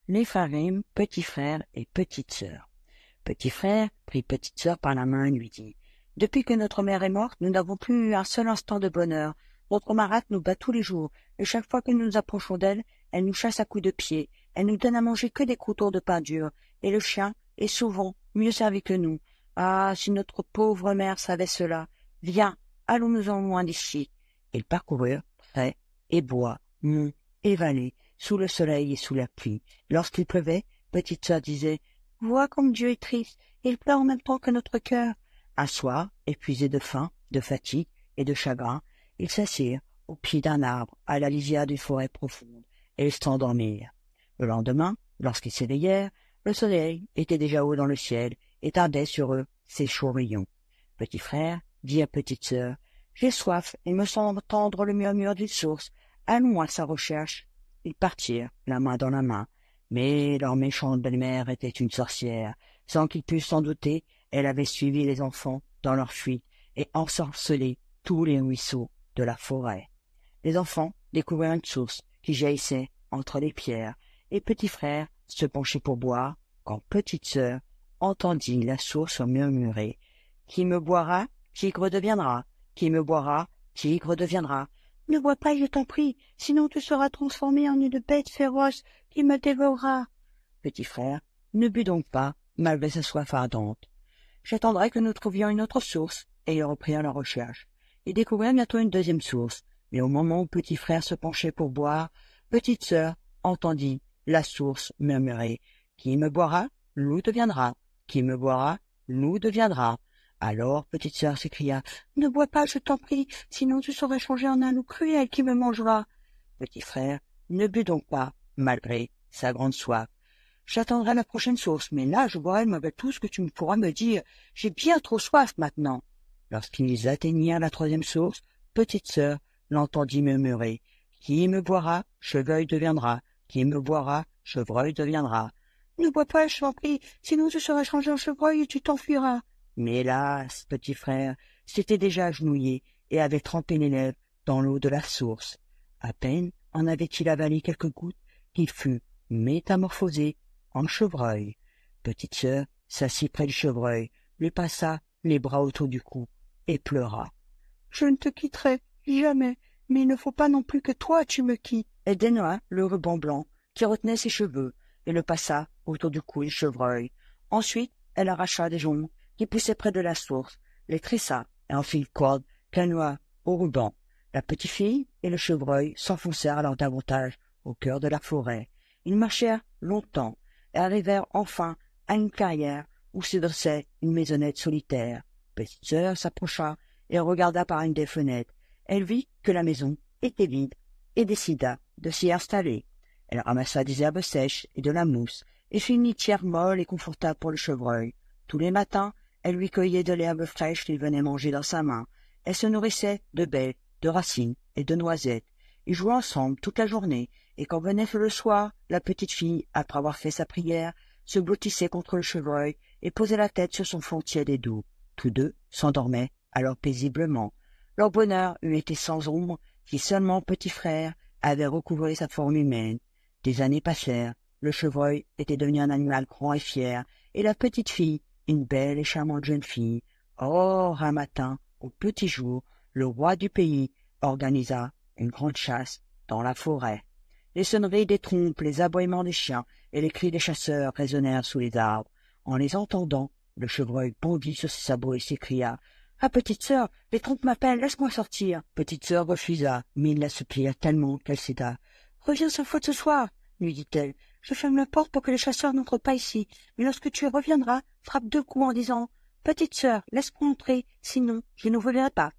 Les frères Grimm, petit frère et petite sœur. Petit frère prit petite sœur par la main et lui dit « Depuis que notre mère est morte, nous n'avons plus eu un seul instant de bonheur. Notre marâtre nous bat tous les jours, et chaque fois que nous nous approchons d'elle, elle nous chasse à coups de pied. Elle nous donne à manger que des croûtons de pain dur, et le chien est souvent mieux servi que nous. Ah, si notre pauvre mère savait cela! Viens, allons-nous-en loin d'ici. » Ils parcoururent prés et bois, monts et vallées, sous le soleil et sous la pluie. Lorsqu'il pleuvait, petite sœur disait « Vois comme Dieu est triste, il pleure en même temps que notre cœur. » Un soir, épuisés de faim, de fatigue et de chagrin, ils s'assirent au pied d'un arbre, à la lisière d'une forêt profonde, et ils s'endormirent. Le lendemain, lorsqu'ils s'éveillèrent, le soleil était déjà haut dans le ciel et tardait sur eux ses chauds rayons. Petit frère dit à petite sœur « J'ai soif, il me semble entendre le murmure d'une source. Allons à sa recherche. » Ils partirent, la main dans la main. Mais leur méchante belle-mère était une sorcière. Sans qu'ils puissent s'en douter, elle avait suivi les enfants dans leur fuite et ensorcelé tous les ruisseaux de la forêt. Les enfants découvrirent une source qui jaillissait entre les pierres, et petit frère se penchait pour boire, quand petite sœur entendit la source murmurer « Qui me boira, tigre deviendra. Qui me boira, tigre deviendra. Ne bois pas, je t'en prie, sinon tu seras transformé en une bête féroce qui me dévorera. » Petit frère ne but donc pas, malgré sa soif ardente. « J'attendrai que nous trouvions une autre source, » et ils reprirent leur recherche. Ils découvrirent bientôt une deuxième source, mais au moment où petit frère se penchait pour boire, petite sœur entendit la source murmurer « Qui me boira, loup deviendra. Qui me boira, loup deviendra. » Alors petite sœur s'écria « Ne bois pas, je t'en prie, sinon tu seras changé en un loup cruel qui me mangera. » Petit frère ne but donc pas, malgré sa grande soif. « J'attendrai la prochaine source, mais là je boirai malgré tout ce que tu pourras me dire. J'ai bien trop soif maintenant. » Lorsqu'ils atteignirent la troisième source, petite sœur l'entendit murmurer « Qui me boira, chevreuil deviendra. Qui me boira, chevreuil deviendra. » « Ne bois pas, je t'en prie, sinon tu seras changé en chevreuil et tu t'enfuiras. » Mais hélas, petit frère s'était déjà agenouillé et avait trempé les lèvres dans l'eau de la source. À peine en avait-il avalé quelques gouttes qu'il fut métamorphosé en chevreuil. Petite sœur s'assit près du chevreuil, lui passa les bras autour du cou et pleura. « Je ne te quitterai jamais, mais il ne faut pas non plus que toi tu me quittes. » Elle dénoua le ruban blanc qui retenait ses cheveux et le passa autour du cou du chevreuil. Ensuite, elle arracha des joncs qui poussaient près de la source, les tressa et en fit une corde qu'elle noua au ruban. La petite fille et le chevreuil s'enfoncèrent alors davantage au cœur de la forêt. Ils marchèrent longtemps et arrivèrent enfin à une carrière où se dressait une maisonnette solitaire. Petite sœur s'approcha et regarda par une des fenêtres. Elle vit que la maison était vide et décida de s'y installer. Elle ramassa des herbes sèches et de la mousse et fit une litière molle et confortable pour le chevreuil. Tous les matins, elle lui cueillait de l'herbe fraîche qu'il venait manger dans sa main. Elle se nourrissait de baies, de racines et de noisettes. Ils jouaient ensemble toute la journée, et quand venait le soir, la petite fille, après avoir fait sa prière, se blottissait contre le chevreuil et posait la tête sur son front tiède et doux. Tous deux s'endormaient alors paisiblement. Leur bonheur eût été sans ombre si seulement petit frère avait recouvré sa forme humaine. Des années passèrent, le chevreuil était devenu un animal grand et fier, et la petite fille, une belle et charmante jeune fille. Or, un matin, au petit jour, le roi du pays organisa une grande chasse dans la forêt. Les sonneries des trompes, les aboiements des chiens et les cris des chasseurs résonnèrent sous les arbres. En les entendant, le chevreuil bondit sur ses sabots et s'écria « Ah, petite sœur, les trompes m'appellent, laisse-moi sortir !» Petite sœur refusa, mais il la supplia tellement qu'elle céda. « Reviens sans faute ce soir, » lui dit-elle. « Je ferme la porte pour que les chasseurs n'entrent pas ici, mais lorsque tu reviendras, frappe 2 coups en disant « Petite sœur, laisse-moi entrer, sinon je ne reviendrai pas. »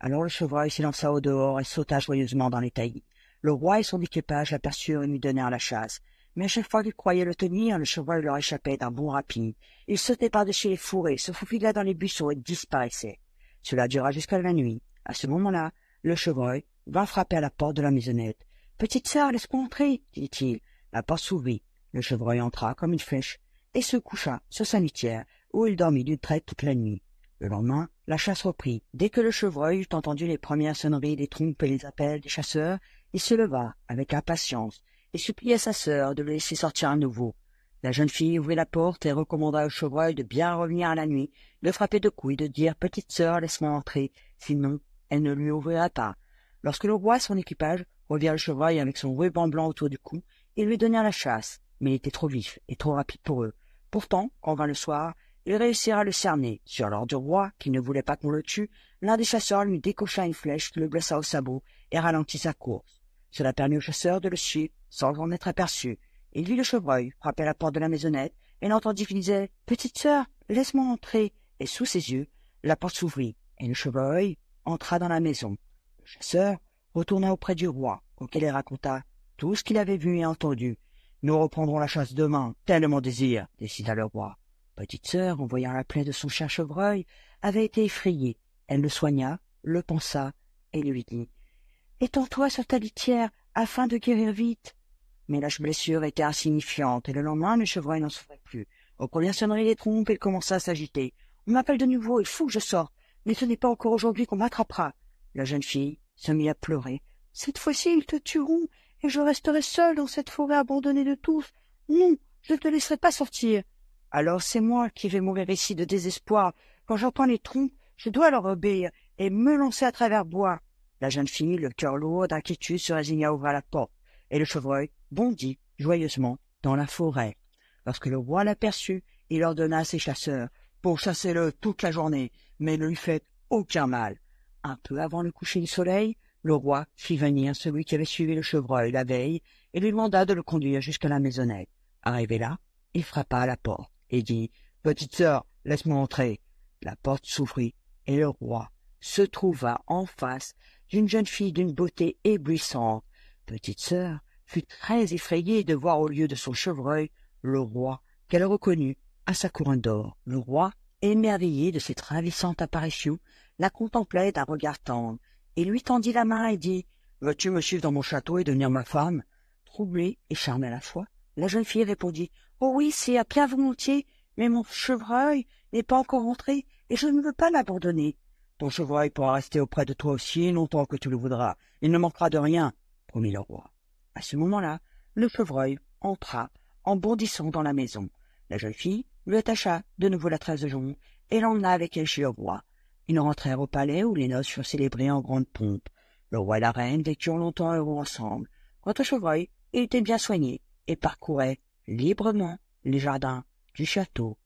Alors le chevreuil s'élança au dehors et sauta joyeusement dans les taillis. Le roi et son équipage l'aperçurent et lui donnèrent la chasse. Mais à chaque fois qu'ils croyaient le tenir, le chevreuil leur échappait d'un bond rapide. Il sautait par-dessus les fourrés, se faufila dans les buissons et disparaissait. Cela dura jusqu'à la nuit. À ce moment-là, le chevreuil vint frapper à la porte de la maisonnette. « Petite sœur, laisse-moi entrer, » dit-il. La porte s'ouvrit. Le chevreuil entra comme une flèche et se coucha sur sa litière, où il dormit d'une traite toute la nuit. Le lendemain, la chasse reprit. Dès que le chevreuil eut entendu les premières sonneries des trompes et les appels des chasseurs, il se leva avec impatience et supplia sa sœur de le laisser sortir à nouveau. La jeune fille ouvrit la porte et recommanda au chevreuil de bien revenir à la nuit, de frapper de coups et de dire « Petite sœur, laisse-moi entrer », sinon elle ne lui ouvrira pas. Lorsque le roi et son équipage revirent le chevreuil avec son ruban blanc autour du cou, ils lui donnèrent la chasse, mais il était trop vif et trop rapide pour eux. Pourtant, quand vint le soir, ils réussirent à le cerner. Sur l'ordre du roi, qui ne voulait pas qu'on le tue, l'un des chasseurs lui décocha une flèche qui le blessa au sabot et ralentit sa course. Cela permit au chasseur de le suivre sans en être aperçu. Il vit le chevreuil frapper à la porte de la maisonnette et l'entendit qui disait « Petite sœur, laisse-moi entrer » et sous ses yeux, la porte s'ouvrit et le chevreuil entra dans la maison. Le chasseur retourna auprès du roi, auquel il raconta tout ce qu'il avait vu et entendu. « Nous reprendrons la chasse demain, tel est mon désir, » décida le roi. Petite sœur, en voyant la plaie de son cher chevreuil, avait été effrayée. Elle le soigna, le pansa et lui dit « Étends-toi sur ta litière afin de guérir vite. » Mais la blessure était insignifiante et le lendemain, le chevreuil n'en souffrait plus. Aux premières sonneries des trompes, il commença à s'agiter. « On m'appelle de nouveau, il faut que je sorte, mais ce n'est pas encore aujourd'hui qu'on m'attrapera. » La jeune fille se mit à pleurer. « Cette fois-ci, ils te tueront et je resterai seule dans cette forêt abandonnée de tous. Non, je ne te laisserai pas sortir. » « Alors c'est moi qui vais mourir ici de désespoir. Quand j'entends les trompes, je dois leur obéir et me lancer à travers bois. » La jeune fille, le cœur lourd d'inquiétude, se résigna à ouvrir la porte, et le chevreuil bondit joyeusement dans la forêt. Lorsque le roi l'aperçut, il ordonna à ses chasseurs « Pourchassez-le toute la journée, mais ne lui faites aucun mal. » Un peu avant le coucher du soleil, le roi fit venir celui qui avait suivi le chevreuil la veille et lui demanda de le conduire jusqu'à la maisonnette. Arrivé là, il frappa à la porte et dit « Petite sœur, laisse-moi entrer. » La porte s'ouvrit et le roi se trouva en face d'une jeune fille d'une beauté éblouissante. Petite sœur fut très effrayée de voir au lieu de son chevreuil le roi qu'elle reconnut à sa couronne d'or. Le roi, émerveillé de cette ravissante apparition, la contemplait d'un regard tendre et lui tendit la main et dit « Veux-tu me suivre dans mon château et devenir ma femme ?» Troublée et charmée à la fois, la jeune fille répondit « Oh oui, c'est à bien volontiers, mais mon chevreuil n'est pas encore rentré et je ne veux pas l'abandonner. »« Ton chevreuil pourra rester auprès de toi aussi longtemps que tu le voudras. Il ne manquera de rien, » promit le roi. À ce moment-là, le chevreuil entra en bondissant dans la maison. La jeune fille lui attacha de nouveau la tresse de jonc et l'emmena avec elle chez le roi. Ils rentrèrent au palais où les noces furent célébrées en grande pompe. Le roi et la reine vécurent longtemps heureux ensemble. Quant au chevreuil, il était bien soigné et parcourait librement les jardins du château.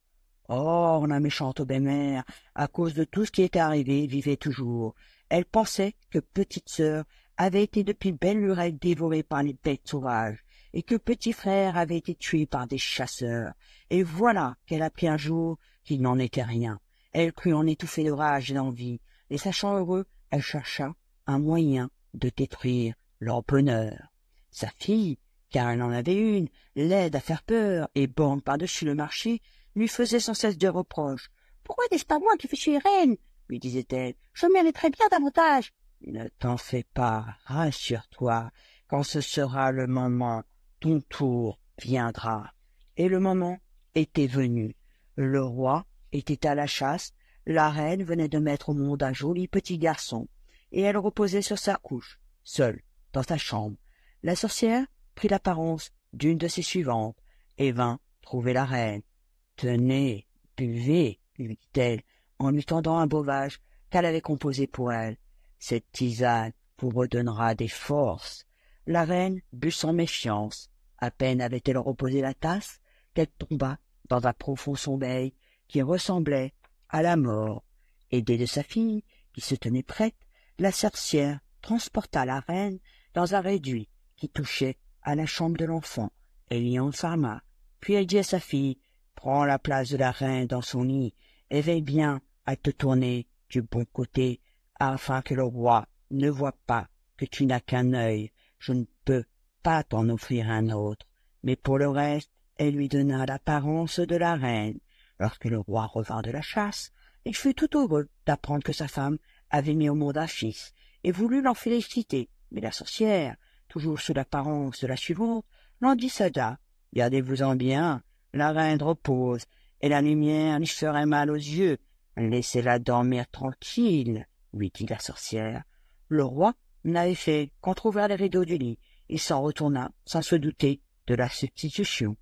Or, la méchante belle-mère, à cause de tout ce qui était arrivé, vivait toujours. Elle pensait que petite sœur avait été depuis belle lurette dévorée par les bêtes sauvages, et que petit frère avait été tué par des chasseurs. Et voilà qu'elle apprit un jour qu'il n'en était rien. Elle crut en étouffer de rage et d'envie, et sachant heureux, elle chercha un moyen de détruire leur bonheur. Sa fille, car elle en avait une, laide à faire peur et borne par-dessus le marché, lui faisait sans cesse de reproches. « Pourquoi n'est-ce pas moi qui suis reine ?» lui disait-elle. « Je mériterais bien davantage. »« Ne t'en fais pas, rassure-toi, quand ce sera le moment, ton tour viendra. » Et le moment était venu. Le roi était à la chasse, la reine venait de mettre au monde un joli petit garçon, et elle reposait sur sa couche, seule, dans sa chambre. La sorcière prit l'apparence d'une de ses suivantes et vint trouver la reine. « Tenez, buvez, » lui dit-elle, en lui tendant un breuvage qu'elle avait composé pour elle. « Cette tisane vous redonnera des forces. » La reine but sans méfiance. À peine avait-elle reposé la tasse qu'elle tomba dans un profond sommeil qui ressemblait à la mort. Aidée de sa fille, qui se tenait prête, la sorcière transporta la reine dans un réduit qui touchait à la chambre de l'enfant. Elle y enferma. Puis elle dit à sa fille « Prends la place de la reine dans son lit et veille bien à te tourner du bon côté afin que le roi ne voie pas que tu n'as qu'un œil. Je ne peux pas t'en offrir un autre. » Mais pour le reste, elle lui donna l'apparence de la reine. Lorsque le roi revint de la chasse, il fut tout heureux d'apprendre que sa femme avait mis au monde un fils et voulut l'en féliciter. Mais la sorcière, toujours sous l'apparence de la suivante, l'en dissuada. « Gardez-vous-en bien, la reine repose, et la lumière lui ferait mal aux yeux. Laissez-la dormir tranquille, » lui dit la sorcière. Le roi n'avait fait qu'entrouvrir les rideaux du lit. Il s'en retourna sans se douter de la substitution.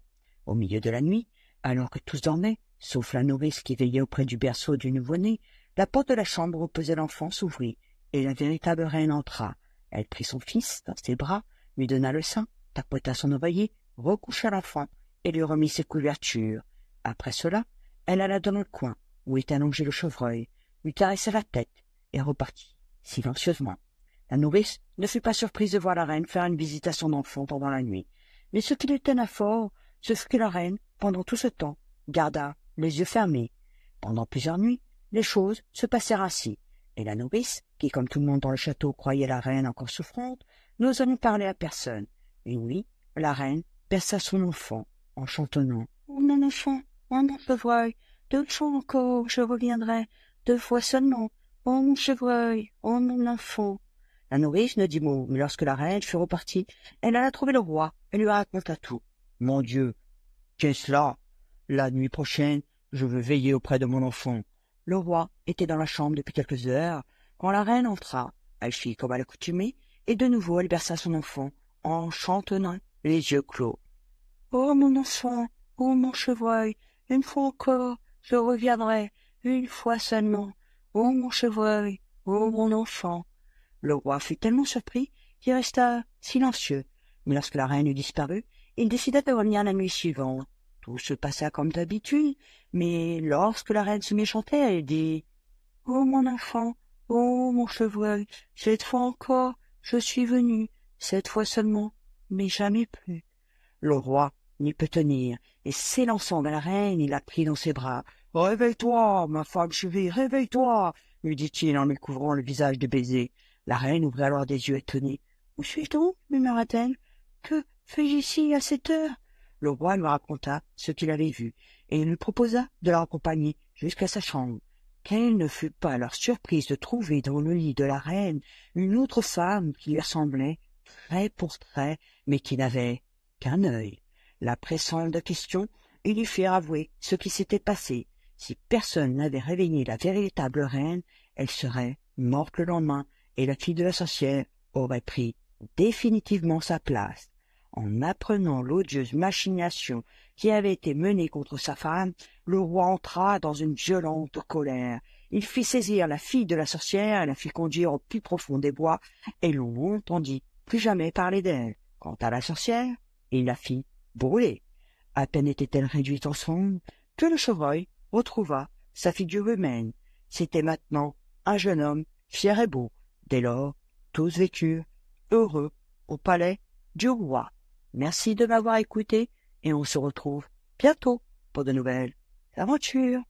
Au milieu de la nuit, alors que tous dormaient, sauf la nourrice qui veillait auprès du berceau du nouveau-né, la porte de la chambre où reposait l'enfant s'ouvrit, et la véritable reine entra. Elle prit son fils dans ses bras, lui donna le sein, tapota son oreiller, recoucha l'enfant, et lui remit ses couvertures. Après cela, elle alla dans le coin, où était allongé le chevreuil, lui caressa la tête, et repartit, silencieusement. La nourrice ne fut pas surprise de voir la reine faire une visite à son enfant pendant la nuit. Mais ce qui l'étonna fort, ce fut que la reine, pendant tout ce temps, garda les yeux fermés. Pendant plusieurs nuits, les choses se passèrent ainsi, et la nourrice, qui comme tout le monde dans le château croyait la reine encore souffrante, n'osa lui parler à personne. Une nuit, la reine berça son enfant, en chantonnant « Oh mon enfant, oh mon chevreuil, 2 fois encore je reviendrai, 2 fois seulement, oh mon chevreuil, oh mon enfant. » La nourrice ne dit mot, mais lorsque la reine fut repartie, elle alla trouver le roi et lui raconta tout. « Mon Dieu, qu'est-ce là? La nuit prochaine, je veux veiller auprès de mon enfant. » Le roi était dans la chambre depuis quelques heures, quand la reine entra. Elle fit comme à l'accoutumée, et de nouveau elle berça son enfant, en chantonnant, les yeux clos. « Oh mon enfant, oh mon chevreuil, 1 fois encore, je reviendrai, 1 fois seulement. Oh mon chevreuil, oh mon enfant. » Le roi fut tellement surpris qu'il resta silencieux, mais lorsque la reine eut disparu, il décida de revenir la nuit suivante. Tout se passa comme d'habitude, mais lorsque la reine se mit à chanter, elle dit « Oh mon enfant, oh mon chevreuil, 7 fois encore, je suis venu, 7 fois seulement, mais jamais plus. » Le roi n'y peut tenir, et s'élançant vers la reine, il la prit dans ses bras. « Réveille-toi, ma femme chérie, réveille-toi » lui dit-il en lui couvrant le visage de baisers. La reine ouvrit alors des yeux étonnés. « Où suis-je donc » murmura-t-elle. « Que fais-je ici à cette heure ?» Le roi lui raconta ce qu'il avait vu, et il lui proposa de l'accompagner jusqu'à sa chambre. Quelle ne fut pas leur surprise de trouver dans le lit de la reine une autre femme qui lui ressemblait trait pour trait, mais qui n'avait qu'un œil. La pressant de questions, ils lui firent avouer ce qui s'était passé. Si personne n'avait réveillé la véritable reine, elle serait morte le lendemain, et la fille de la sorcière aurait pris définitivement sa place. En apprenant l'odieuse machination qui avait été menée contre sa femme, le roi entra dans une violente colère. Il fit saisir la fille de la sorcière et la fit conduire au plus profond des bois, et l'on n'entendit plus jamais parler d'elle. Quant à la sorcière, il la fit brûler. À peine était-elle réduite en cendres que le chevreuil retrouva sa figure humaine. C'était maintenant un jeune homme fier et beau. Dès lors, tous vécurent heureux au palais du roi. Merci de m'avoir écouté et on se retrouve bientôt pour de nouvelles aventures.